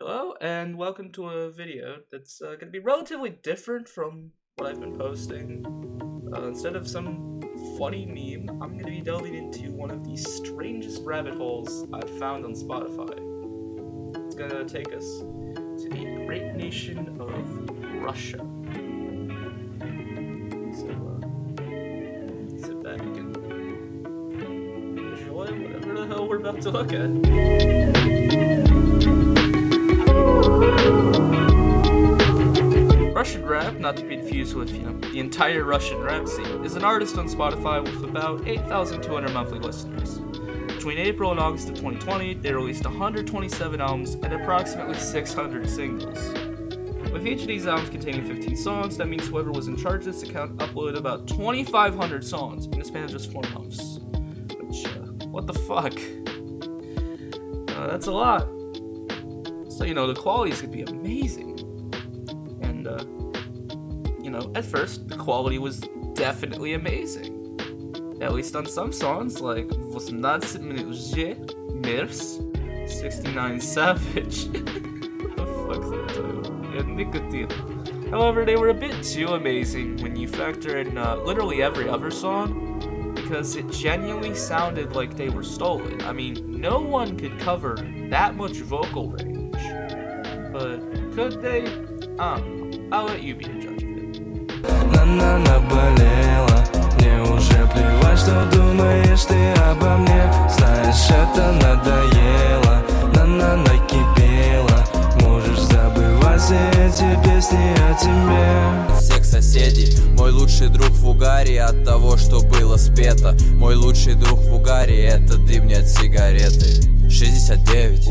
Hello, and welcome to a video that's going to be relatively different from what I've been posting. Instead of some funny meme, I'm going to be delving into one of the strangest rabbit holes I've found on Spotify. It's going to take us to the great nation of Russia. So, sit back and enjoy whatever the hell we're about to look at. Russian rap, not to be confused with, the entire Russian rap scene, is an artist on Spotify with about 8,200 monthly listeners. Between April and August of 2020, they released 127 albums and approximately 600 singles. With each of these albums containing 15 songs, that means whoever was in charge of this account uploaded about 2,500 songs in the span of just 4 months. Which, what the fuck? That's a lot. So, the quality is going to be amazing. And, at first, the quality was definitely amazing. At least on some songs, like 18 minut J, Mirs, 69 Savage. What the fuck's that title? And Nicotine. However, they were a bit too amazing when you factor in literally every other song, because it genuinely sounded like they were stolen. I mean, no one could cover that much vocal range. But could they? I'll let you be the judge of it. Она наболела, мне уже плевать, что думаешь ты обо мне. Знаешь, это надоело, она накипела. Можешь забывать все эти песни о тебе. Всех соседей, мой лучший друг в угаре от того, что было спето. Мой лучший друг в угаре, это дым не от сигареты. 69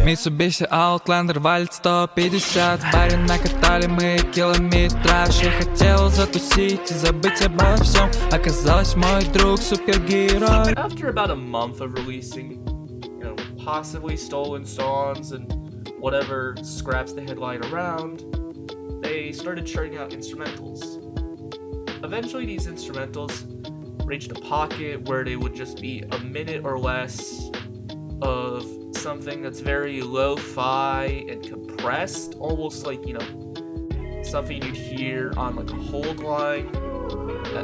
Mitsubishi Outlander валит 150. В баре накатали мы километраж. Я хотел закусить и забыть обо всем. Оказалось, мой друг супергерой. After about a month of releasing, possibly stolen songs and whatever scraps they had lying around, they started churning out instrumentals. Eventually, these instrumentals reached a pocket where they would just be a minute or less of something that's very lo-fi and compressed, almost like, something you'd hear on like a hold line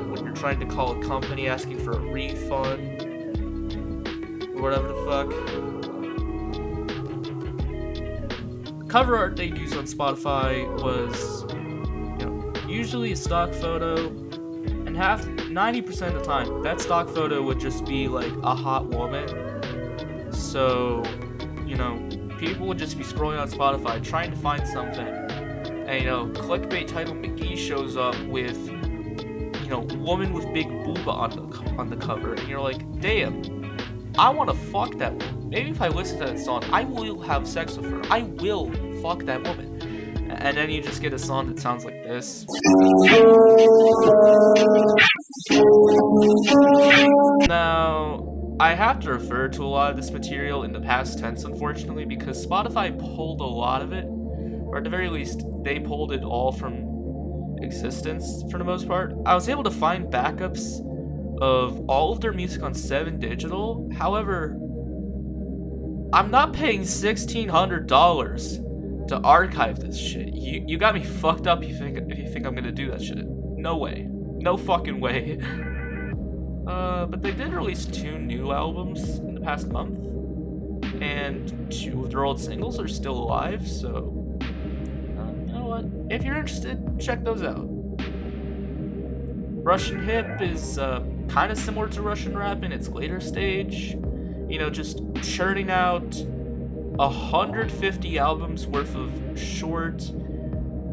when you're trying to call a company asking for a refund or whatever the fuck. The cover art they'd use on Spotify was, usually a stock photo, and 90% of the time, that stock photo would just be like a hot woman. So, people would just be scrolling on Spotify trying to find something, and, clickbait title McGee shows up with, woman with big booba on the cover, and you're like, damn, I want to fuck that woman. Maybe if I listen to that song, I will have sex with her. I will fuck that woman. And then you just get a song that sounds like this. Now, I have to refer to a lot of this material in the past tense, unfortunately, because Spotify pulled a lot of it, or at the very least, they pulled it all from existence for the most part. I was able to find backups of all of their music on 7 Digital. However, I'm not paying $1,600 to archive this shit. You got me fucked up if you think I'm gonna do that shit. No way. No fucking way. But they did release 2 new albums in the past month, and 2 of their old singles are still alive, so, you know what? If you're interested, check those out. Russian hip is, kind of similar to Russian rap in its later stage, just churning out 150 albums worth of short,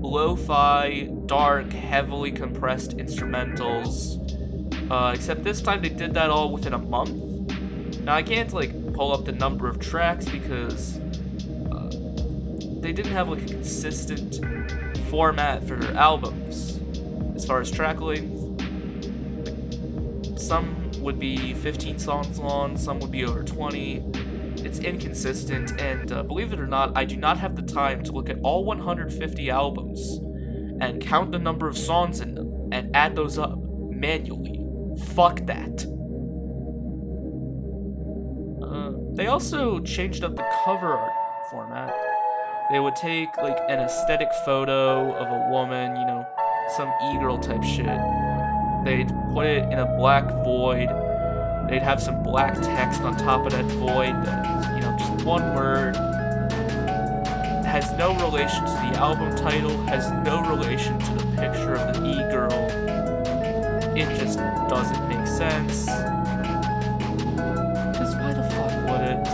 lo-fi, dark, heavily compressed instrumentals. Except this time they did that all within a month. Now I can't pull up the number of tracks because they didn't have a consistent format for their albums as far as track length. Some would be 15 songs long, some would be over 20. It's inconsistent, and believe it or not, I do not have the time to look at all 150 albums and count the number of songs in them and add those up manually. Fuck that. They also changed up the cover art format. They would take like an aesthetic photo of a woman, you know, some e-girl type shit. They'd put it in a black void. They'd have some black text on top of that void that is, you know, just one word. Has no relation to the album title, has no relation to the picture of the e-girl. It just doesn't make sense. Because why the fuck would it?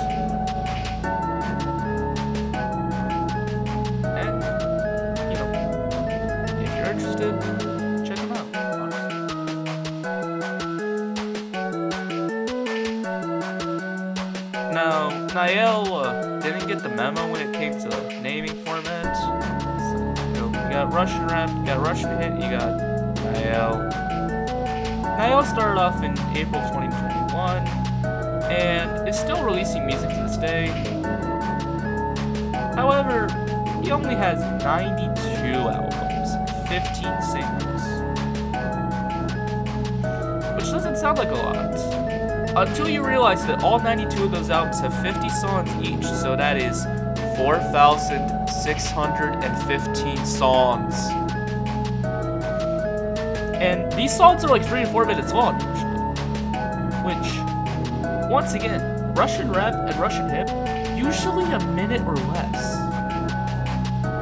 And, you know, if you're interested, check them out, honestly. Now, Niall didn't get the memo when it came to naming formats. So, you know, you got Russian rap, you got Russian hit, you got Niall. Niall started off in April 2021 and is still releasing music to this day. However, he only has 92 albums, 15 singles, which doesn't sound like a lot. Until you realize that all 92 of those albums have 50 songs each, so that is 4,615 songs. And these songs are like 3 to 4 minutes long, usually. Which, once again, Russian rap and Russian hip, usually a minute or less.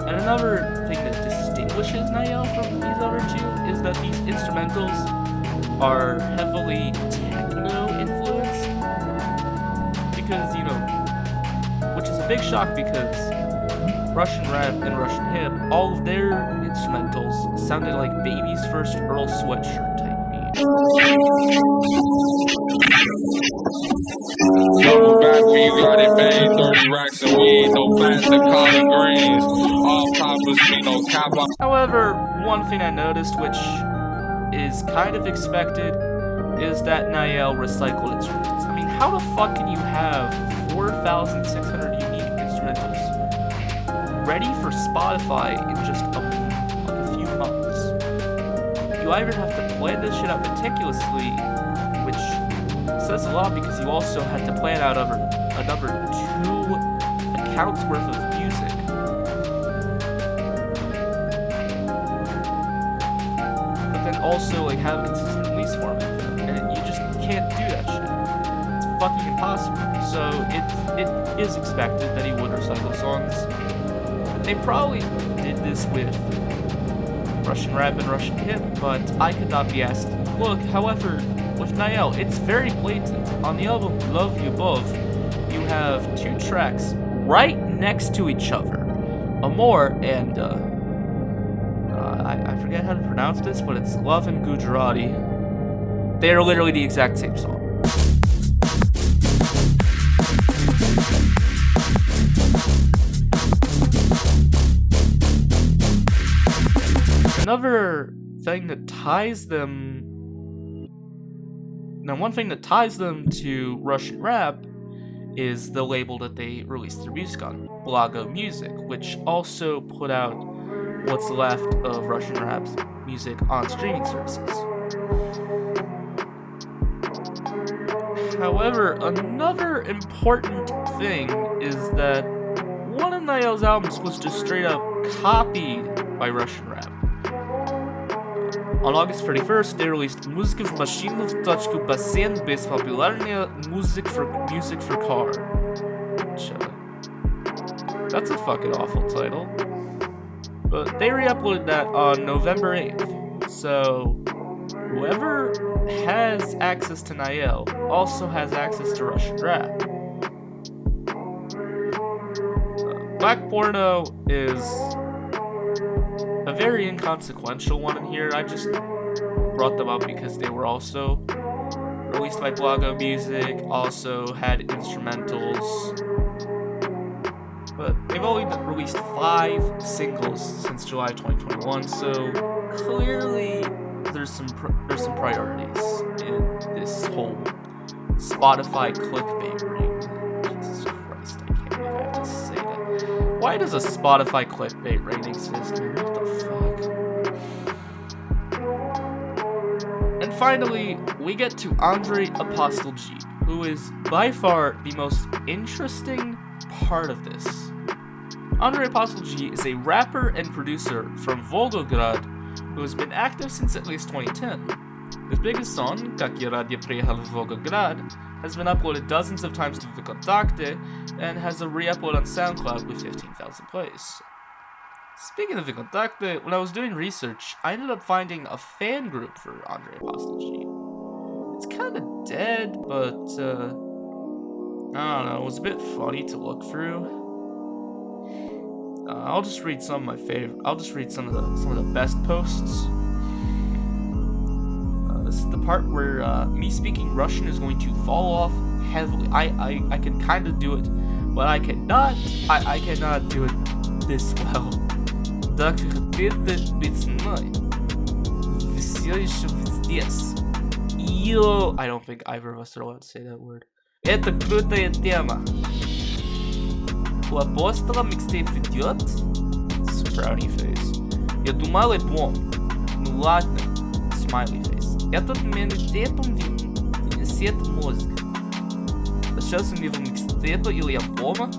And another thing that distinguishes Niall from these other two is that these instrumentals are heavily techno-influenced. Because, you know, which is a big shock because Russian rap and Russian hip, all of their instrumentals sounded like Baby's first Earl Sweatshirt type beat. Double back when you got it bang, 30 racks of weed, no plastic collard greens, all poppers, me no cap. However, one thing I noticed, which is kind of expected, is that Niall recycled instruments. I mean, how the fuck can you have 4,600 unique instrumentals ready for Spotify in just a few months? You either have to plan this shit out meticulously, which says a lot because you also had to plan out another 2 accounts worth of music. But then also like have a consistent release format for them, and you just can't do that shit. It's fucking impossible. So it is expected that he would recycle songs. They probably did this with Russian rap and Russian hip, but I could not be asked to look. However, with Niall, it's very blatant. On the album Love Lyubov, you have 2 tracks right next to each other. Amor and, I forget how to pronounce this, but it's Love and Gujarati. They are literally the exact same song. Another thing that ties them... Now, one thing that ties them to Russian rap is the label that they released their music on, Blago Music, which also put out what's left of Russian rap's music on streaming services. However, another important thing is that one of Niall's albums was just straight up copied by Russian rap. On August 31st, they released Muzika в машину в точку бассейн без популярная music for car. Which, that's a fucking awful title. But they re-uploaded that on November 8th. So, whoever has access to Niall also has access to Russian rap. Black Porno is a very inconsequential one in here. I just brought them up because they were also released by Blago Music, also had instrumentals. But they've only released 5 singles since July 2021, so clearly there's some priorities in this whole Spotify clickbait ring. Jesus Christ, I can't believe I have to say that. Why does a Spotify clickbait ring exist, man? What the fuck? And finally, we get to Andrei Apostoljeep, who is by far the most interesting part of this Andrei Apostle G is a rapper and producer from Volgograd who has been active since at least 2010. His biggest song, Как я рад я приехал в Volgograd, has been uploaded dozens of times to VKontakte and has a re-upload on SoundCloud with 15,000 plays. Speaking of VKontakte, when I was doing research, I ended up finding a fan group for Andrei Apostle G. It's kinda dead, but I don't know, it was a bit funny to look through. I'll just read some of my favorite. I'll just read some of the best posts. This is the part where me speaking Russian is going to fall off heavily. I can kind of do it, but I cannot do it this well. Так теперь весной. Все еще здесь. Yo, I don't think either of us are allowed to say that word. Это крутая тема. У Апостола микстейп идет? Frowny face. Я думал и бом. Ну ладно. Smiley face. Этот микстейпом вынесет мозг. А сейчас у него микстейпа или альбома?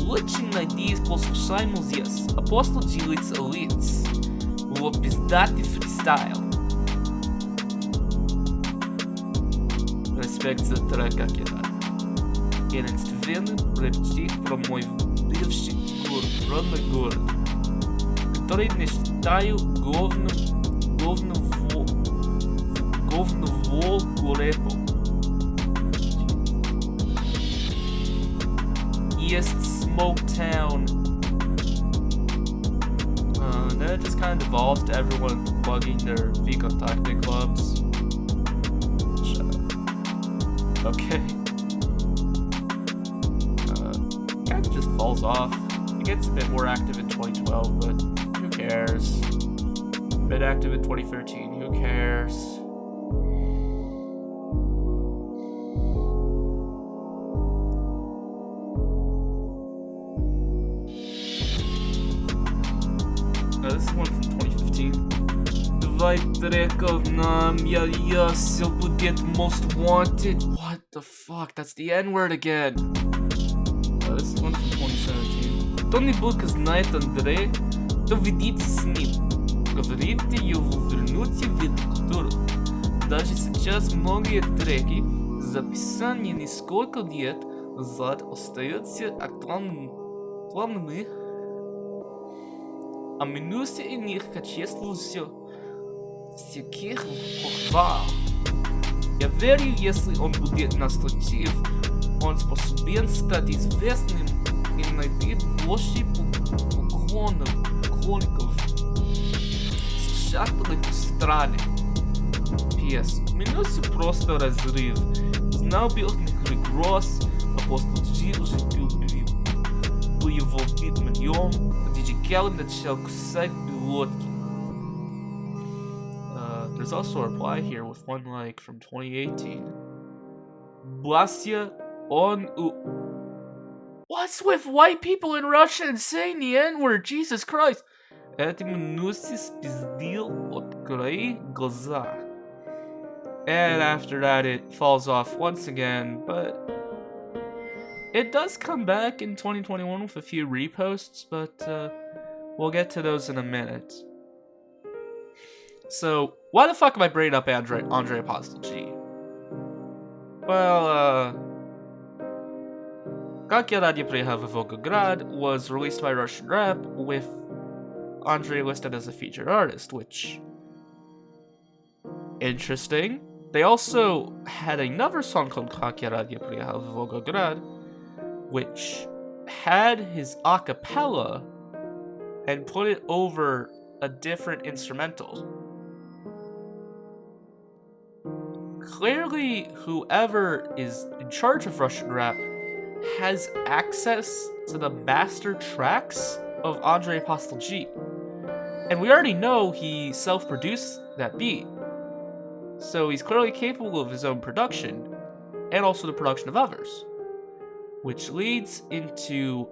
Очень надеюсь, послушаем здесь. Апостол делается лиц. Его пиздатый фристайл. Респект за трек, как я рад. Единственный рэпчик про мой бывший город, родной город, который не считаю говновол рэпом. Есть Smoketown. Then it just kind of devolved to everyone plugging their VKontakte clubs. Shut up. Okay. Kind of just falls off. It gets a bit more active in 2012, but who cares? A bit active in 2013, who cares? This is one from 2015. Давай треков нам, я все будет most wanted. What the fuck? That's the N-word again. This is one from 2017. Кто-нибудь знает Андрея, то ведите с ним. Говорите его вернуть в эту культуру. Даже сейчас многие треки, записанные несколько лет назад, остаются актуальными. А минусы и них качество всяких похвал. Я верю, если он будет настойчив, он способен стать известным и найти больше поклонников. Слушатели по стране. П.С. Минусы просто разрыв. Знал бы от них регресс, Апостол G уже был его битманьем. Callan начал кусать пилотки. There's also a reply here with one like from 2018. Blasya on. What's with white people in Russia and saying the N-word? Jesus Christ! Эти минусы спиздил открой глаза. And after that, it falls off once again, but it does come back in 2021 with a few reposts, but we'll get to those in a minute. So, why the fuck am I bringing up Andrei Apostle G? Well, Как я рад я приехал в Volgograd was released by Russian Rap with Andrei listed as a featured artist, which... interesting. They also had another song called Как я рад я приехал в Volgograd, which had his a cappella and put it over a different instrumental. Clearly, whoever is in charge of Russian Rap has access to the master tracks of Andrei Apostle G. And we already know he self-produced that beat. So he's clearly capable of his own production, and also the production of others. Which leads into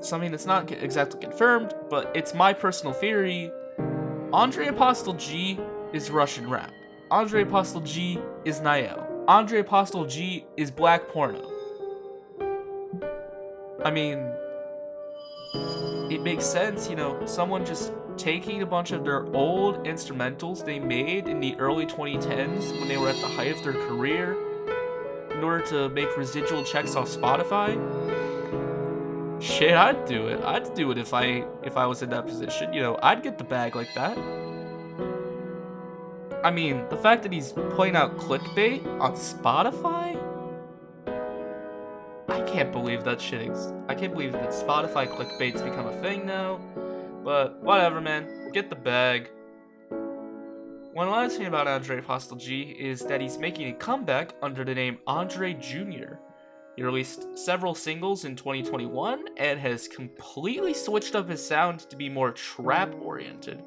something that's not exactly confirmed, but it's my personal theory. Andrei Apostle G is Russian Rap. Andrei Apostle G is Niall. Andrei Apostle G is black porno. I mean, it makes sense, you know, someone just taking a bunch of their old instrumentals they made in the early 2010s when they were at the height of their career in order to make residual checks off Spotify. Shit, I'd do it. I'd do it if I was in that position. You know, I'd get the bag like that. I mean, the fact that he's putting out clickbait on Spotify? I can't believe that shit I can't believe that Spotify clickbait's become a thing now. But whatever, man. Get the bag. One last thing about Andre Apostle G is that he's making a comeback under the name Andre Jr. He released several singles in 2021 and has completely switched up his sound to be more trap-oriented.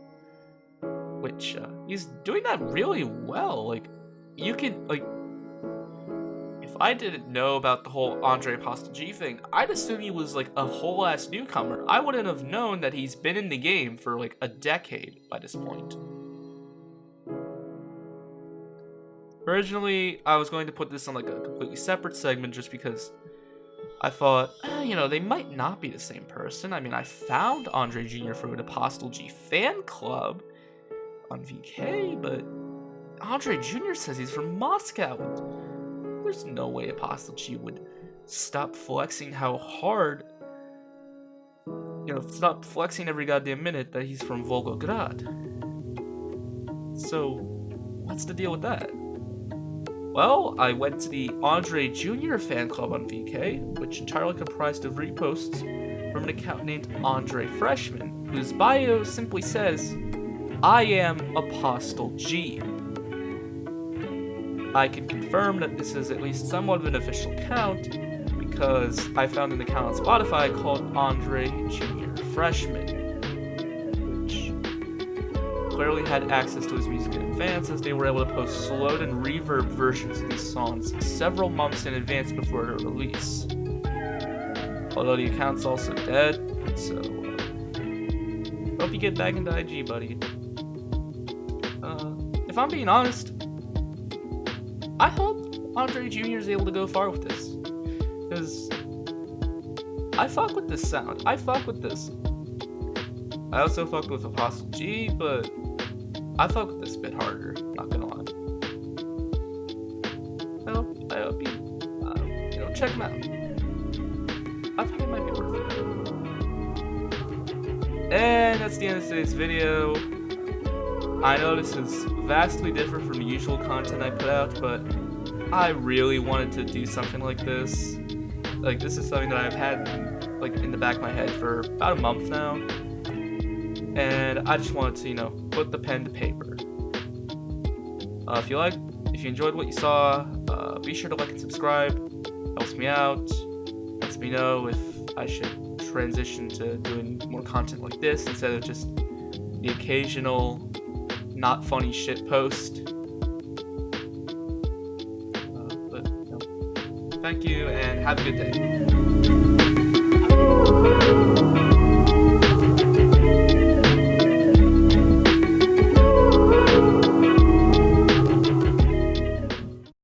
Which, he's doing that really well. Like, you can, like, if I didn't know about the whole Andre Apostle G thing, I'd assume he was, like, a whole-ass newcomer. I wouldn't have known that he's been in the game for, like, a decade by this point. Originally, I was going to put this on, like, a completely separate segment just because I thought, you know, they might not be the same person. I mean, I found Andre Jr. through an Apostle G fan club on VK, but Andre Jr. says he's from Moscow, and there's no way Apostle G would stop flexing how hard, you know, stop flexing every goddamn minute that he's from Volgograd. So, what's the deal with that? Well, I went to the Andre Jr. fan club on VK, which entirely comprised of reposts from an account named Andre Freshman, whose bio simply says, I am Apostle G. I can confirm that this is at least somewhat of an official account because I found an account on Spotify called Andre Jr. Freshman, which clearly had access to his music in advance as they were able to post slowed and reverb versions of these songs several months in advance before their release. Although the account's also dead, so hope you get back into IG, buddy. If I'm being honest, I hope Andre Jr. is able to go far with this. Because I fuck with this sound. I fuck with this. I also fuck with Apostle G, but I fuck with this a bit harder, not gonna lie. Well, I hope you, you know, check him out. I think it might be worth it. And that's the end of today's video. I know this is vastly different from the usual content I put out, but I really wanted to do something like this. Like, this is something that I've had, like, in the back of my head for about a month now. And I just wanted to, you know, put the pen to paper. If you enjoyed what you saw, be sure to like and subscribe. Helps me out. Lets me know if I should transition to doing more content like this instead of just the occasional not funny shit post. But, you know, thank you and have a good day.